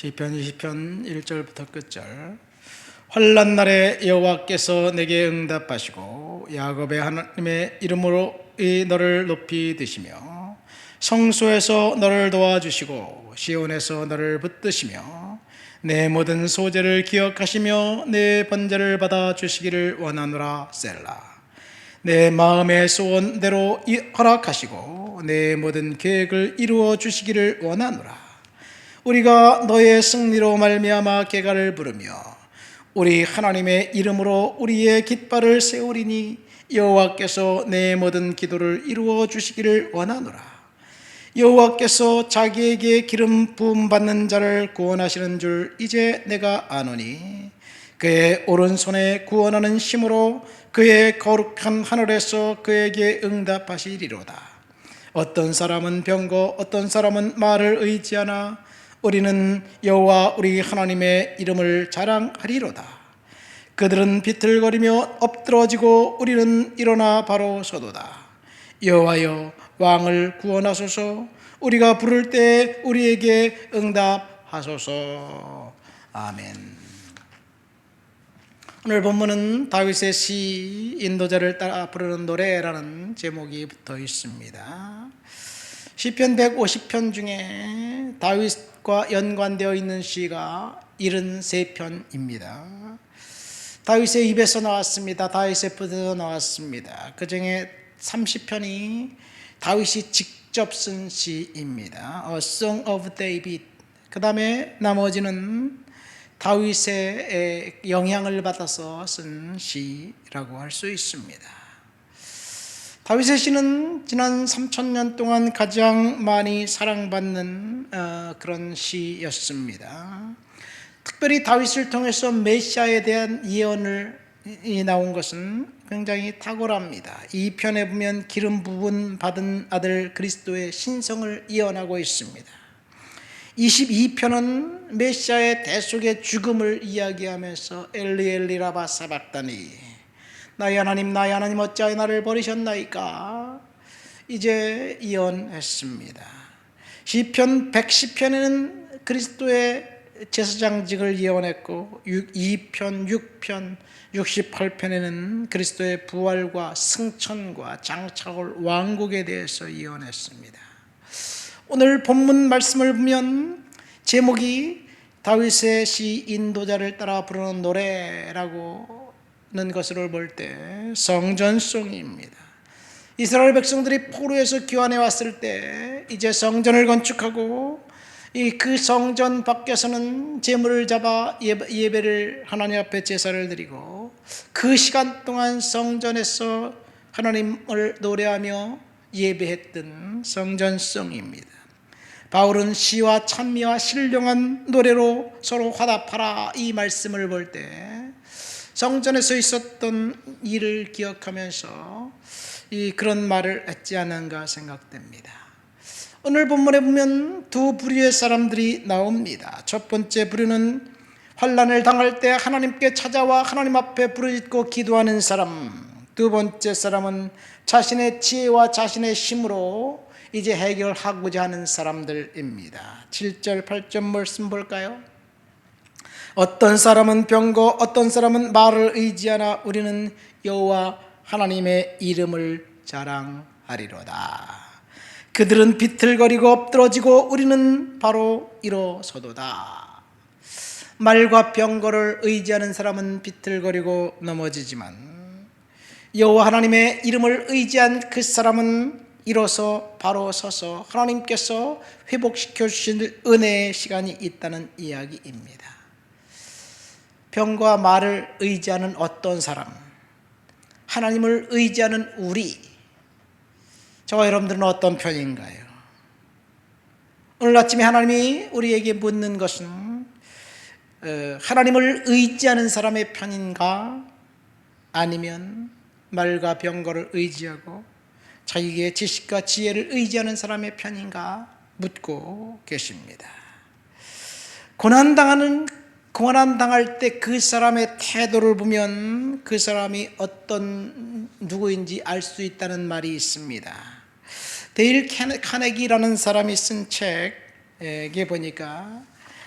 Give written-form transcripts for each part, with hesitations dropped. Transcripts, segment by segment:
시편 20편 1절부터 끝절. 환난 날에 여호와께서 내게 응답하시고 야곱의 하나님의 이름으로 너를 높이 드시며 성소에서 너를 도와주시고 시온에서 너를 붙드시며 내 모든 소재를 기억하시며 내 번제를 받아 주시기를 원하노라. 셀라. 내 마음의 소원대로 허락하시고 내 모든 계획을 이루어 주시기를 원하노라. 우리가 너의 승리로 말미암아 계가를 부르며 우리 하나님의 이름으로 우리의 깃발을 세우리니 여호와께서 내 모든 기도를 이루어 주시기를 원하노라. 여호와께서 자기에게 기름 부음 받는 자를 구원하시는 줄 이제 내가 아노니 그의 오른손에 구원하는 힘으로 그의 거룩한 하늘에서 그에게 응답하시리로다. 어떤 사람은 병거 어떤 사람은 말을 의지하나 우리는 여호와 우리 하나님의 이름을 자랑하리로다. 그들은 비틀거리며 엎드러지고 우리는 일어나 바로 서도다. 여호와여, 왕을 구원하소서. 우리가 부를 때 우리에게 응답하소서. 아멘. 오늘 본문은 다윗의 시 인도자를 따라 부르는 노래라는 제목이 붙어 있습니다. 시편 150편 중에 다윗과 연관되어 있는 시가 73편입니다. 다윗의 입에서 나왔습니다. 다윗의 붓에서 나왔습니다. 그 중에 30편이 다윗이 직접 쓴 시입니다. A Song of David. 그 다음에 나머지는 다윗의 영향을 받아서 쓴 시라고 할 수 있습니다. 다윗의 시는 지난 3000년 동안 가장 많이 사랑받는 그런 시였습니다. 특별히 다윗을 통해서 메시아에 대한 예언이 나온 것은 굉장히 탁월합니다. 이 편에 보면 기름 부음 받은 아들 그리스도의 신성을 예언하고 있습니다. 22편은 메시아의 대속의 죽음을 이야기하면서 엘리 엘리 라마 사박다니, 나의 하나님 나의 하나님 어찌하여 나를 버리셨나이까, 이제 예언했습니다. 시편 110편에는 그리스도의 제사장직을 예언했고 2편, 6편, 68편에는 그리스도의 부활과 승천과 장차올 왕국에 대해서 예언했습니다. 오늘 본문 말씀을 보면 제목이 다윗의 시 인도자를 따라 부르는 노래라고 는 것으로 볼 때 성전송입니다. 이스라엘 백성들이 포로에서 귀환해 왔을 때 이제 성전을 건축하고 그 성전 밖에서는 제물을 잡아 예배를 하나님 앞에 제사를 드리고 그 시간 동안 성전에서 하나님을 노래하며 예배했던 성전송입니다. 바울은 시와 찬미와 신령한 노래로 서로 화답하라 이 말씀을 볼 때 성전에서 있었던 일을 기억하면서 그런 말을 했지 않은가 생각됩니다. 오늘 본문에 보면 두 부류의 사람들이 나옵니다. 첫 번째 부류는 환난을 당할 때 하나님께 찾아와 하나님 앞에 부르짖고 기도하는 사람, 두 번째 사람은 자신의 지혜와 자신의 힘으로 이제 해결하고자 하는 사람들입니다. 7절 8절 말씀 볼까요? 어떤 사람은 병거 어떤 사람은 말을 의지하나 우리는 여호와 하나님의 이름을 자랑하리로다. 그들은 비틀거리고 엎드러지고 우리는 바로 일어서도다. 말과 병거를 의지하는 사람은 비틀거리고 넘어지지만 여호와 하나님의 이름을 의지한 그 사람은 일어서 바로 서서 하나님께서 회복시켜 주신 은혜의 시간이 있다는 이야기입니다. 병과 말을 의지하는 어떤 사람, 하나님을 의지하는 우리, 저와 여러분들은 어떤 편인가요? 오늘 아침에 하나님이 우리에게 묻는 것은 하나님을 의지하는 사람의 편인가, 아니면 말과 병거를 의지하고 자기의 지식과 지혜를 의지하는 사람의 편인가 묻고 계십니다. 고난당할 때 그 사람의 태도를 보면 그 사람이 어떤 누구인지 알 수 있다는 말이 있습니다. 데일 카네기라는 사람이 쓴 책에 보니까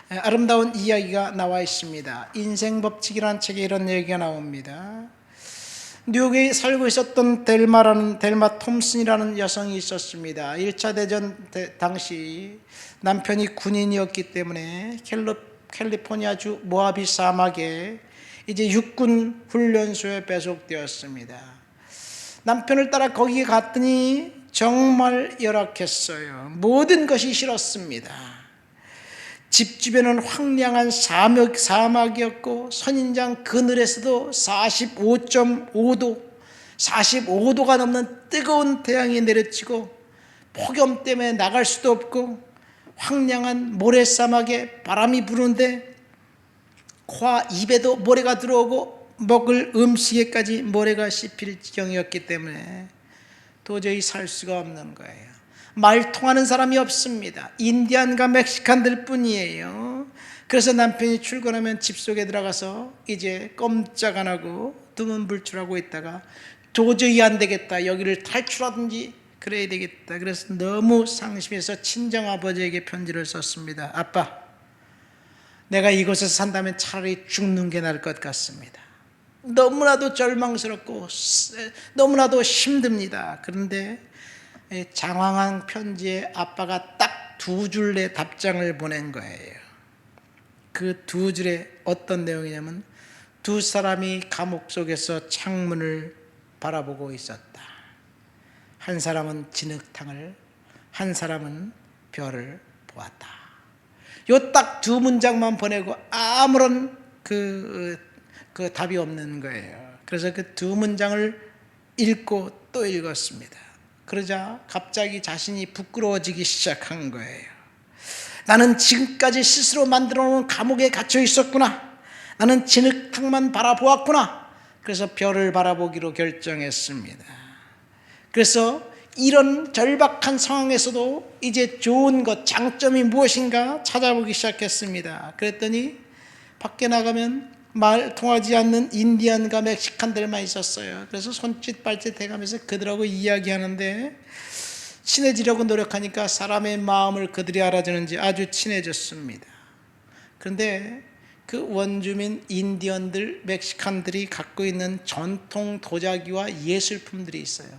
아름다운 이야기가 나와 있습니다. 인생 법칙이라는 책에 이런 얘기가 나옵니다. 뉴욕에 살고 있었던 델마 톰슨이라는 여성이 있었습니다. 1차 대전 당시 남편이 군인이었기 때문에 캘리포니아주 모하비 사막에 이제 육군 훈련소에 배속되었습니다. 남편을 따라 거기에 갔더니 정말 열악했어요. 모든 것이 싫었습니다. 집 주변은 황량한 사막이었고 선인장 그늘에서도 45도가 넘는 뜨거운 태양이 내려치고 폭염 때문에 나갈 수도 없고 황량한 모래사막에 바람이 부는데 입에도 모래가 들어오고 먹을 음식에까지 모래가 씹힐 지경이었기 때문에 도저히 살 수가 없는 거예요. 말 통하는 사람이 없습니다. 인디안과 멕시칸들 뿐이에요. 그래서 남편이 출근하면 집 속에 들어가서 이제 꼼짝 안 하고 두문불출하고 있다가 도저히 안 되겠다, 여기를 탈출하든지 그래야 되겠다. 그래서 너무 상심해서 친정아버지에게 편지를 썼습니다. 아빠, 내가 이곳에서 산다면 차라리 죽는 게 나을 것 같습니다. 너무나도 절망스럽고 너무나도 힘듭니다. 그런데 장황한 편지에 아빠가 딱 2줄의 답장을 보낸 거예요. 그 2줄에 어떤 내용이냐면, 두 사람이 감옥 속에서 창문을 바라보고 있었다. 한 사람은 진흙탕을, 한 사람은 별을 보았다. 요 딱 2문장만 보내고 아무런 그 답이 없는 거예요. 그래서 그 2문장을 읽고 또 읽었습니다. 그러자 갑자기 자신이 부끄러워지기 시작한 거예요. 나는 지금까지 스스로 만들어 놓은 감옥에 갇혀 있었구나. 나는 진흙탕만 바라보았구나. 그래서 별을 바라보기로 결정했습니다. 그래서 이런 절박한 상황에서도 이제 좋은 것, 장점이 무엇인가 찾아보기 시작했습니다. 그랬더니 밖에 나가면 말 통하지 않는 인디안과 멕시칸들만 있었어요. 그래서 손짓 발짓 해가면서 그들하고 이야기하는데 친해지려고 노력하니까 사람의 마음을 그들이 알아주는지 아주 친해졌습니다. 그런데 그 원주민 인디언들, 멕시칸들이 갖고 있는 전통 도자기와 예술품들이 있어요.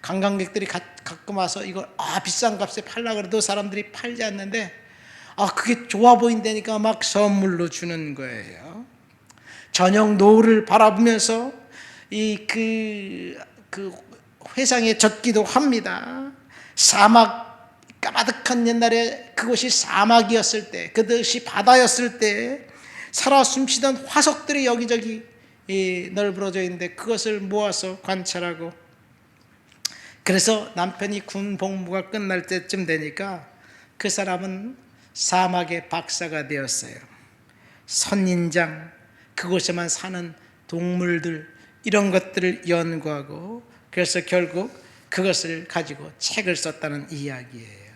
관광객들이 가끔 와서 이걸 비싼 값에 팔려고 그래도 사람들이 팔지 않는데 그게 좋아 보인다니까 막 선물로 주는 거예요. 저녁 노을을 바라보면서 그 회상에 젖기도 합니다. 사막, 까마득한 옛날에 그곳이 사막이었을 때, 그것이 바다였을 때 살아 숨쉬던 화석들이 여기저기 널브러져 있는데 그것을 모아서 관찰하고, 그래서 남편이 군 복무가 끝날 때쯤 되니까 그 사람은 사막의 박사가 되었어요. 선인장, 그곳에만 사는 동물들, 이런 것들을 연구하고, 그래서 결국 그것을 가지고 책을 썼다는 이야기예요.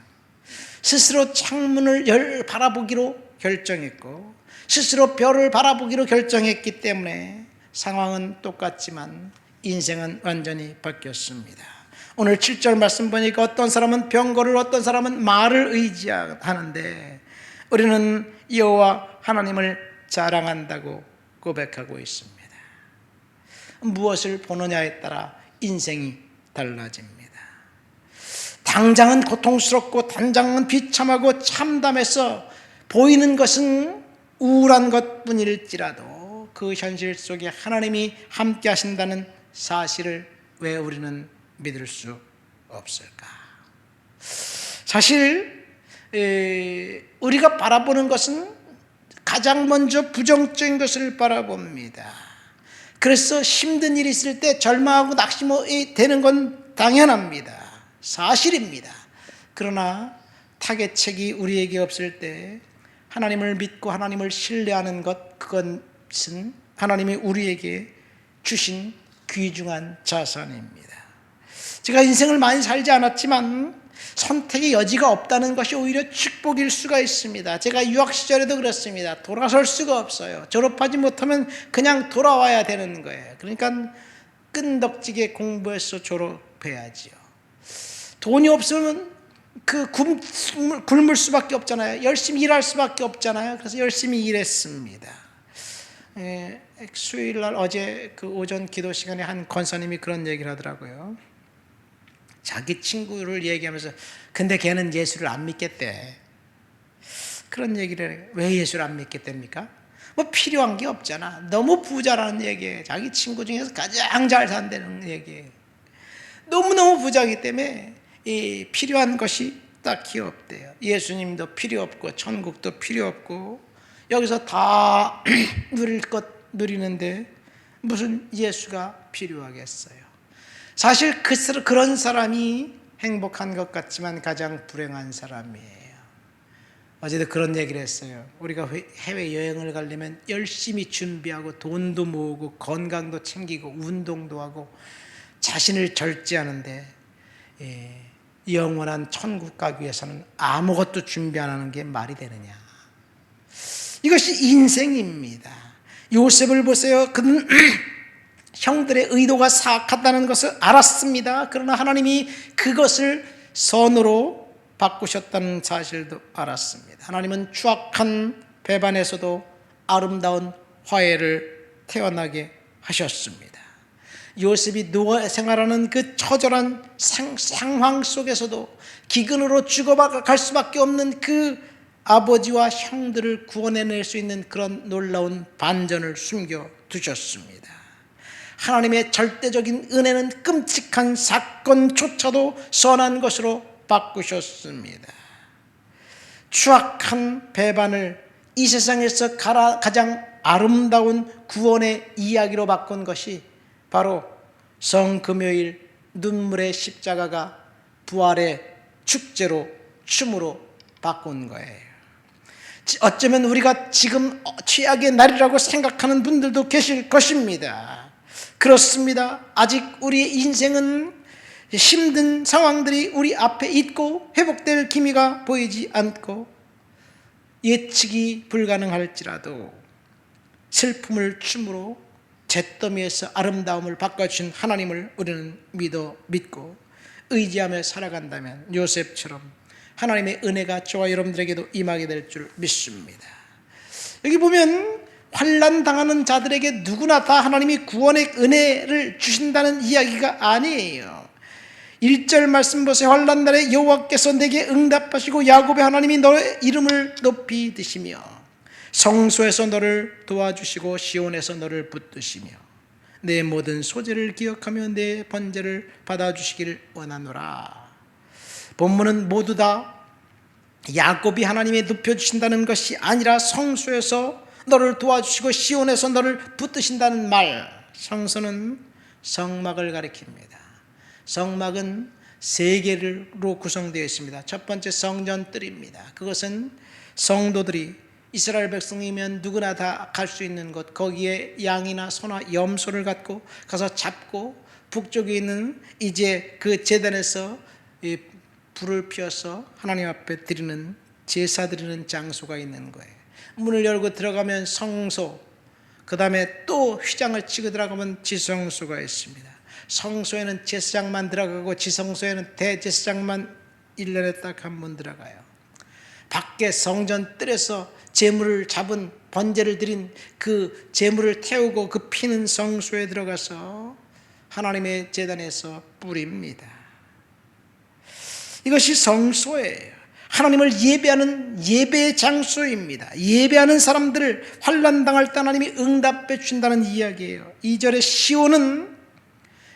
스스로 창문을 바라보기로 결정했고 스스로 별을 바라보기로 결정했기 때문에 상황은 똑같지만 인생은 완전히 바뀌었습니다. 오늘 7절 말씀 보니까 어떤 사람은 병거를, 어떤 사람은 말을 의지하는데 우리는 여호와 하나님을 자랑한다고 고백하고 있습니다. 무엇을 보느냐에 따라 인생이 달라집니다. 당장은 고통스럽고 당장은 비참하고 참담해서 보이는 것은 우울한 것뿐일지라도 그 현실 속에 하나님이 함께 하신다는 사실을 왜 우리는 믿을 수 없을까? 사실 우리가 바라보는 것은 가장 먼저 부정적인 것을 바라봅니다. 그래서 힘든 일이 있을 때 절망하고 낙심이 되는 건 당연합니다. 사실입니다. 그러나 타개책이 우리에게 없을 때 하나님을 믿고 하나님을 신뢰하는 것, 그것은 하나님이 우리에게 주신 귀중한 자산입니다. 제가 인생을 많이 살지 않았지만 선택의 여지가 없다는 것이 오히려 축복일 수가 있습니다. 제가 유학 시절에도 그렇습니다. 돌아설 수가 없어요. 졸업하지 못하면 그냥 돌아와야 되는 거예요. 그러니까 끈덕지게 공부해서 졸업해야지요. 돈이 없으면 굶을 수밖에 없잖아요. 열심히 일할 수밖에 없잖아요. 그래서 열심히 일했습니다. 수요일날 어제 그 오전 기도 시간에 한 권사님이 그런 얘기를 하더라고요. 자기 친구를 얘기하면서 근데 걔는 예수를 안 믿겠대. 그런 얘기를 해요. 왜 예수를 안 믿겠답니까? 뭐 필요한 게 없잖아. 너무 부자라는 얘기예요. 자기 친구 중에서 가장 잘 산다는 얘기예요. 너무너무 부자이기 때문에 이 필요한 것이 딱히 없대요. 예수님도 필요 없고 천국도 필요 없고 여기서 다 누릴 것 누리는데 무슨 예수가 필요하겠어요. 사실 그런 사람이 행복한 것 같지만 가장 불행한 사람이에요. 어제도 그런 얘기를 했어요. 우리가 해외여행을 가려면 열심히 준비하고 돈도 모으고 건강도 챙기고 운동도 하고 자신을 절제하는데 영원한 천국 가기 위해서는 아무것도 준비 안 하는 게 말이 되느냐. 이것이 인생입니다. 요셉을 보세요. 그는 형들의 의도가 사악하다는 것을 알았습니다. 그러나 하나님이 그것을 선으로 바꾸셨다는 사실도 알았습니다. 하나님은 추악한 배반에서도 아름다운 화해를 태어나게 하셨습니다. 요셉이 노예 생활하는 그 처절한 상황 속에서도 기근으로 죽어갈 수밖에 없는 그 아버지와 형들을 구원해낼 수 있는 그런 놀라운 반전을 숨겨두셨습니다. 하나님의 절대적인 은혜는 끔찍한 사건조차도 선한 것으로 바꾸셨습니다. 추악한 배반을 이 세상에서 가장 아름다운 구원의 이야기로 바꾼 것이 바로 성금요일 눈물의 십자가가 부활의 축제로 춤으로 바꾼 거예요. 어쩌면 우리가 지금 최악의 날이라고 생각하는 분들도 계실 것입니다. 그렇습니다. 아직 우리의 인생은 힘든 상황들이 우리 앞에 있고 회복될 기미가 보이지 않고 예측이 불가능할지라도 슬픔을 춤으로 잿더미에서 아름다움을 바꿔주신 하나님을 우리는 믿고 의지하며 살아간다면 요셉처럼 하나님의 은혜가 저와 여러분들에게도 임하게 될 줄 믿습니다. 여기 보면 환난 당하는 자들에게 누구나 다 하나님이 구원의 은혜를 주신다는 이야기가 아니에요. 1절 말씀 보세요. 환난 날에 여호와께서 내게 응답하시고 야곱의 하나님이 너의 이름을 높이 드시며 성소에서 너를 도와주시고 시온에서 너를 붙드시며 내 모든 소재를 기억하며 내 번제를 받아주시기를 원하노라. 본문은 모두 다 야곱이 하나님이 높여주신다는 것이 아니라 성소에서 너를 도와주시고 시온에서 너를 붙드신다는 말. 성소는 성막을 가리킵니다. 성막은 세 개로 구성되어 있습니다. 첫 번째 성전뜰입니다. 그것은 성도들이 이스라엘 백성이면 누구나 다 갈 수 있는 곳, 거기에 양이나 소나 염소를 갖고 가서 잡고 북쪽에 있는 이제 그 제단에서 불을 피워서 하나님 앞에 드리는 제사 드리는 장소가 있는 거예요. 문을 열고 들어가면 성소, 그 다음에 또 휘장을 치고 들어가면 지성소가 있습니다. 성소에는 제사장만 들어가고 지성소에는 대제사장만 1년에 딱 한 번 들어가요. 밖에 성전 뜰에서 제물을 잡은 번제를 드린 그 제물을 태우고 그 피는 성소에 들어가서 하나님의 제단에서 뿌립니다. 이것이 성소예요. 하나님을 예배하는 예배의 장소입니다. 예배하는 사람들을 환난당할 때 하나님이 응답해 주신다는 이야기예요. 2절에 시온은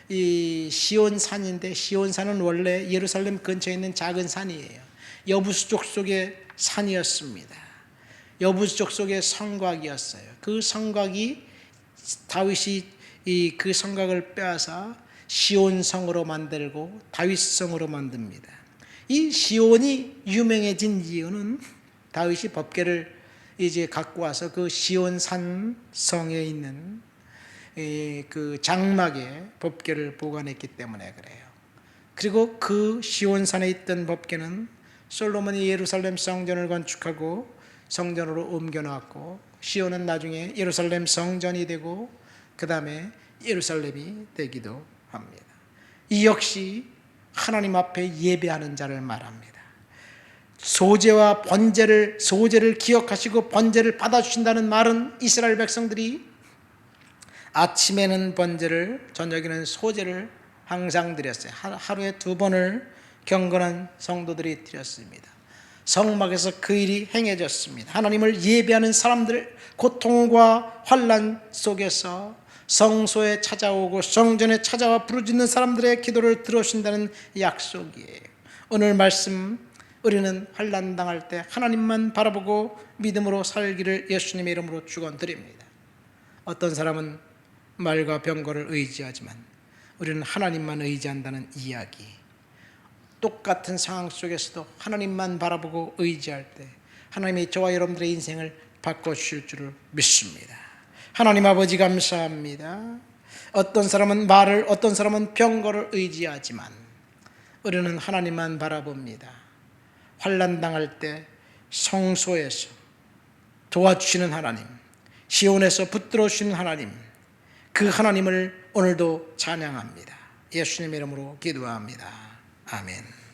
이 시온산인데 시온산은 원래 예루살렘 근처에 있는 작은 산이에요. 여부수 족속의 산이었습니다. 여부수 족속의 성곽이었어요. 그 성곽이 다윗이 그 성곽을 빼앗아 시온성으로 만들고 다윗성으로 만듭니다. 이 시온이 유명해진 이유는 다윗이 법궤를 이제 갖고 와서 그 시온산 성에 있는 그 장막에 법궤를 보관했기 때문에 그래요. 그리고 그 시온산에 있던 법궤는 솔로몬이 예루살렘 성전을 건축하고 성전으로 옮겨놨고 시온은 나중에 예루살렘 성전이 되고 그 다음에 예루살렘이 되기도 합니다. 이 역시 하나님 앞에 예배하는 자를 말합니다. 소재와 소재를 기억하시고 번제를 받아주신다는 말은 이스라엘 백성들이 아침에는 번제를, 저녁에는 소제를 항상 드렸어요. 하루에 2번을 경건한 성도들이 드렸습니다. 성막에서 그 일이 행해졌습니다. 하나님을 예배하는 사람들, 고통과 환난 속에서 성소에 찾아오고 성전에 찾아와 부르짖는 사람들의 기도를 들어주신다는 약속이에요. 오늘 말씀, 우리는 환난 당할 때 하나님만 바라보고 믿음으로 살기를 예수님의 이름으로 축원드립니다. 어떤 사람은 말과 병거를 의지하지만 우리는 하나님만 의지한다는 이야기. 똑같은 상황 속에서도 하나님만 바라보고 의지할 때 하나님이 저와 여러분들의 인생을 바꿔주실 줄을 믿습니다. 하나님 아버지 감사합니다. 어떤 사람은 말을, 어떤 사람은 병거를 의지하지만 우리는 하나님만 바라봅니다. 환난 당할 때 성소에서 도와주시는 하나님, 시온에서 붙들어 주시는 하나님, 그 하나님을 오늘도 찬양합니다. 예수님의 이름으로 기도합니다. 아멘.